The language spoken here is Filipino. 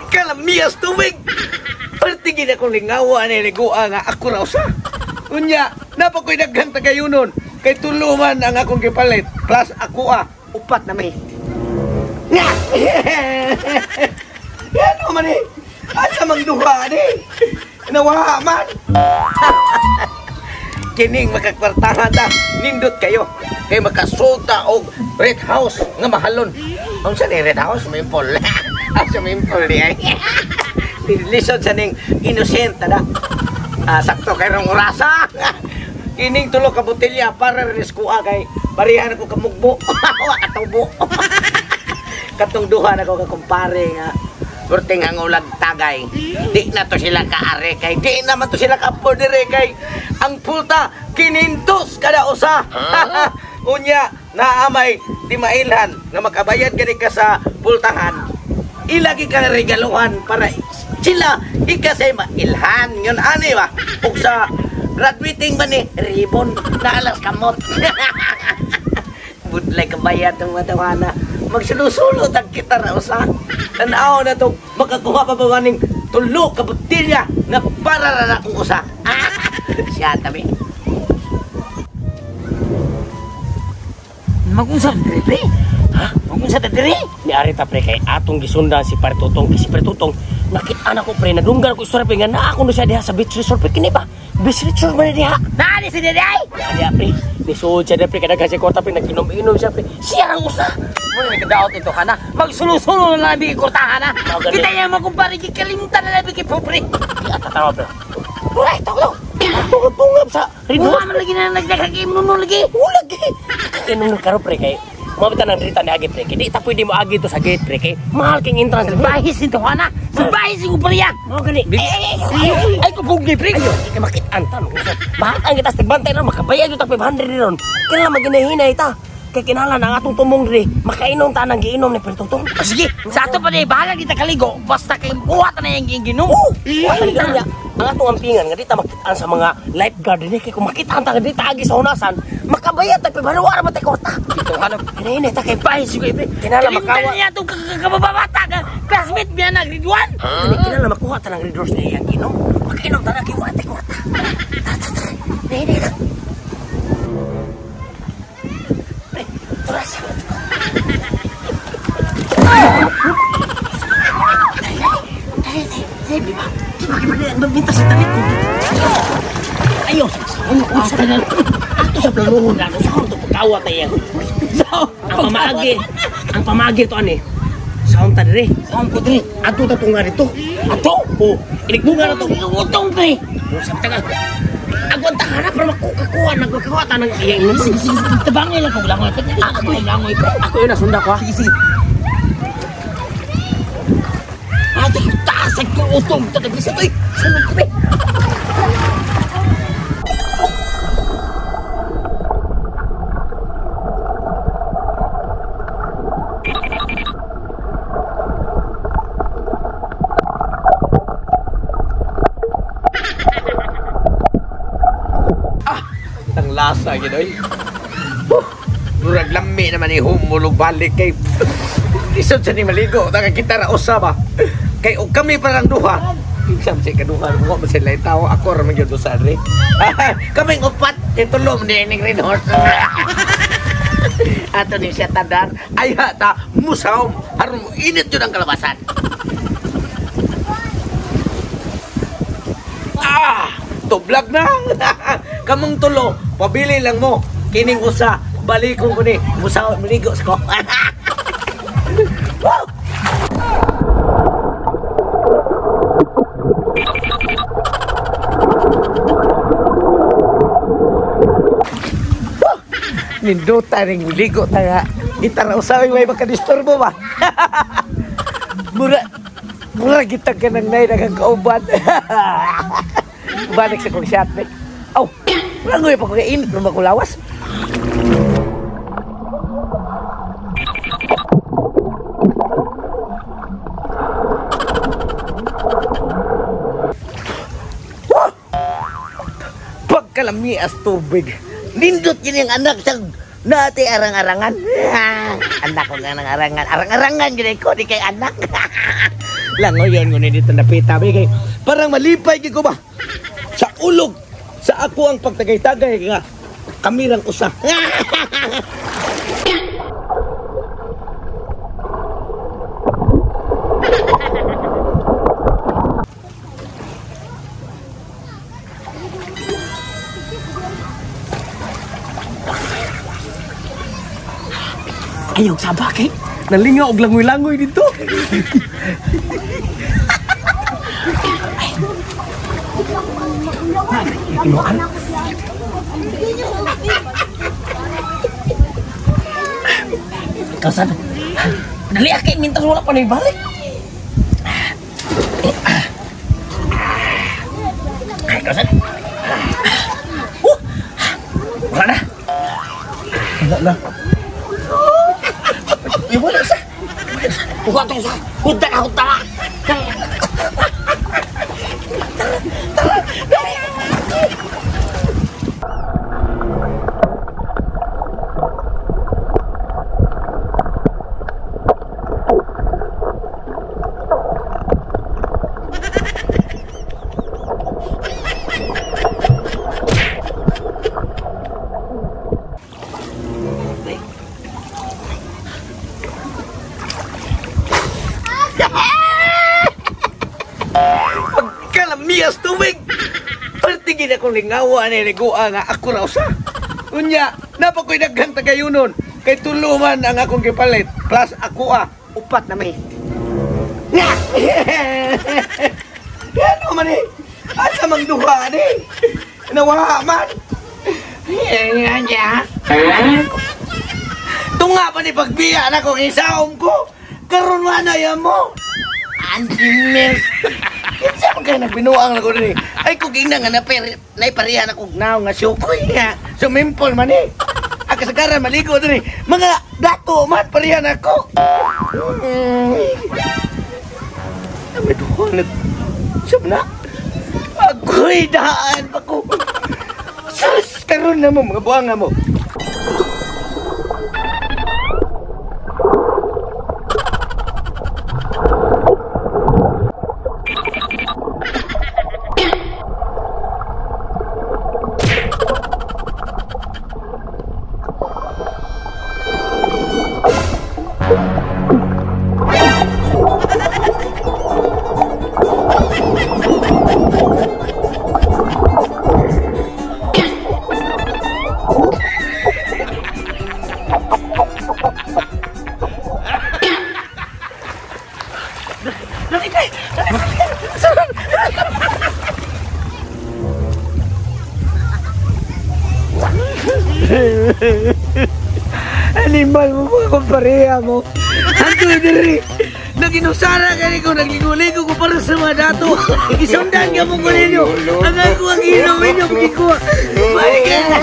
Kalamias tubig. Pertigin akong lingawa ni ligua nga ako raw sa. Unya, napakoy daghang tagayunon. Kay tuluman ang akong gipalit. Plus ako upat na may. Nga! Ano man eh? Asa mang duha ni? Nawaha man. Kining makakwartahan ta. Nindot kayo. Kay makasulta og red house nga mahalon. Ang sa ni red house? Swimming swimming pool niya. Lisod sa ning innocent na. Sakto kay rong orasa. Kining tulo ka botelya para riskua kay barihan ako kamugbo. Wa katubo. Katong duha na ko kakumpare nga Kurting ang ulag tagay. Di na to sila kaare kay. Di naman to sila kapordere kay. Ang pulta, 500 kada usa. Unya, naamay, di mailhan. Na makabayad gani ka sa pultahan. Ilagi ka regaluhan para sila ikasay mailhan. Yun ani ba? Ug sa graduating ba ni ribbon na alas kamot. Budlay kabayad ng matawana. Magsulo-sulo tag kita na usa. Tanaw na to makakuha pa ba ning tulo ka botelya na para na akong usa. Siya tabi. Mag-usap diri pre. Ha? Mag-usap diri? Ni arita pre kay atong gisundan si Partutong, si Partutong. Nakita na ko pre, nadunggan ko istorya pre nga na ako no siya diha sa beach resort pre kini ba? Beach resort man diha. Na di si diri ay. Diha pre. Nisuod siya pre kada kasi kwarta pre naginom-inom siya pre. Siya ang usa. Muna ni kadaot ito kana. Magsulo-sulo na labi kurtahan na. Kita yang makumpare ki kalimutan na labi ki pre. Di atatawa pre. Uray to. Tungap sa Ridwan lagi na nagdaghakim nuno lagi. Lagi. Kinung karo pre kay mabita ng drita ni agi pre. Di ta pwede mo agi to sa gate pre kay mahal king entrance. Bahis ito kana. Bahis ko priya. Mo gani. Ay ko pugi pre. Ayo, kay makit-an ta no. Mahal ang kita tigbantay na makabayad yung 500 ron. Kinala maginahinay ta. Kay kinahanglan ang atong tumong diri makainom ta nang giinom ni Partutong. Sige, sa ato pa di bahala kita kaligo basta kay buhat na yang giinom. Kaligan niya. Ang atong ampingan nga di ta makitaan sa mga lifeguard ni kay kung makitaan ta di ta agi sa hunasan makabayad ta pagbaluwara man tay kwarta. Dito hanap kinahinay ta kay bahis ko ibe. Kinala makawa niya tong kababata ka. Classmate biya na Ridwan. Kinala makuha ta ng readers niya yang ginom. Makainom ta na kay wala tay kwarta. Hinay na. Turas. Magbintas sa talit ko. Ayos. Ato sa planuhon na ako. Sa ako ito pagkawat na yan. Ang pamagi ito ani. Saon ta diri. Saon ko diri. Ato ta tunga dito. Ato? O. Inikbunga na ito. Utong pre. Sabi ta ka. Agwan ta hanap para makukakuha. Nagkakuha ta ng iyang. Sige. Tabangay lang kong langoy. Ako yun nasunda ko ha. Sige. Ate ko tasag ko utong. Tatagis ito eh. Sunod ko eh. Ang lasa yun oy. Murag lami naman ni humulog balik kay isod sa ni maligo. Taka kita ra usa ba. Kay og kami parang duha. Isam si kaduha mo ba sila tawo ako ra man gyud usa dre. Kaming upat titulo ni ning Red Horse. Ato ni siya tandaan ay ta musaw aron init yun ang kalabasan. Tublag na. Kamong tulo, pabili lang mo. Kining usa, balikon ko ni. Musaw, maligo ko. Ninduta ring maligo taga. Kita na usawin may makadisturbo ba? Mura kita ka nang nay nagkakauban. Balik sa kong shot, mate. Aw, rangoy pa ko kainit nung makulawas. Pagkalami as tubig. Nindot yun yung anak sa Nati arang-arangan. Anak ko nga ng arangan. Arang-arangan gini ko di kay anak. Langoy yun ngunit dito napita. Kay parang malipay ko ba? Sa ulog. Sa ako ang pagtagay-tagay nga. Kamirang usa. Ayaw sabak eh. Nalingaw og langoy-langoy dito. Inuan. Kasan? Dali akay minta wala pa na ibalik. Ay, kasan? Wala na. Wala na. Wala sa. Huwag itong sa. Huwag ako tala. Pagkalamias tubig! Partigin akong lingawa ni Ligua nga ako raw sa. Unya, napakoy daghan tagayunon. Kay tuluman ang akong gipalit. Plus ako upat na may. Ano man eh? Asa mang duha ni? Nawaha man. Tunga pa ni pagbiya na kong isaom ko. Karon man na yan mo. Antimis. Kinsa man kayo nagbinuang na ko rin eh. Ay kuging na nga naiparihan akong naw nga syukoy nga. Sumimpol man eh. Ang kasagaran maligo rin eh. Mga dato man parihan ako. May duwang siyam na. Agoy daan pa ko. Sus, karon na mo mga buwanga mo. Animal mo mga kumpareha mo. Hanto diri. Naginusara ka ko, nagligo-ligo ko para sa mga dato. Isundan ka mo ko ninyo. Ang ako ang inom ninyo, pagkikuha. Balik ka na.